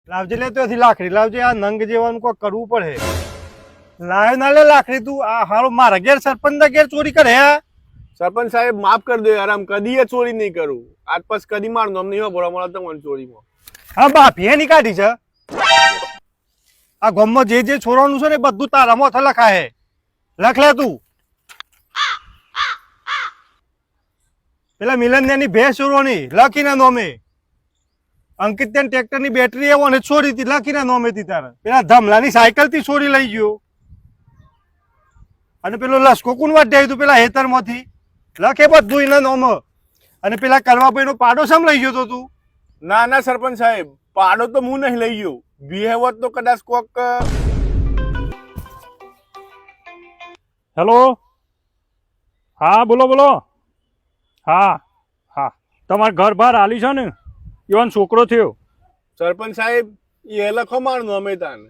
લાવજે લે ત્યાંથી લાકડી લાવજે. આ નંગ જેવાનું કોઈ કરવું પડે. લાવ્યો ના લે લાકડી તું. આ હારો મારા ઘેર સરપંચ ના ઘેર ચોરી કરે હે? સરપંચ સાહેબ માફ કરી દો યાર, આમ કદી એ ચોરી નહીં કરું. આજ પછી કદી મારું નામ નહીં વાપરવા મળે તમને ચોરીમાં. હા બાપી એની કાઢી છે. આ ગામમાં જે જે છોડવાનું છે ને બધું તારા મોથે લખાય. લખ લે તું. પેલા મિલન ની ભેંસ ચોરવાની લખીને નોમે. અંકિત ત્યાં ટ્રેક્ટર ની બેટરી એવો ને છોડી હતી લખીને નોમે થી તારે. પેલા ધમલાની સાયકલ થી છોડી લઈ ગયો. અને પેલો લસકો કોણ વાઢ્યા તું પેલા હેતર માંથી લખે બધું એના નોમ. અને પેલા કરવાભાઈ નો પાડો સમ લઈ ગયો તો તું? ના ના સરપંચ સાહેબ, પાડો તો હું નહીં લઈ ગયો. બિહેવત તો કદાચ કોક. હેલો, હા બોલો બોલો. હા હા, તમારે ઘર બહાર આલી છે ને એવાનો છોકરો થયો. સરપંચ સાહેબ એ લખો મારું નામે તાન.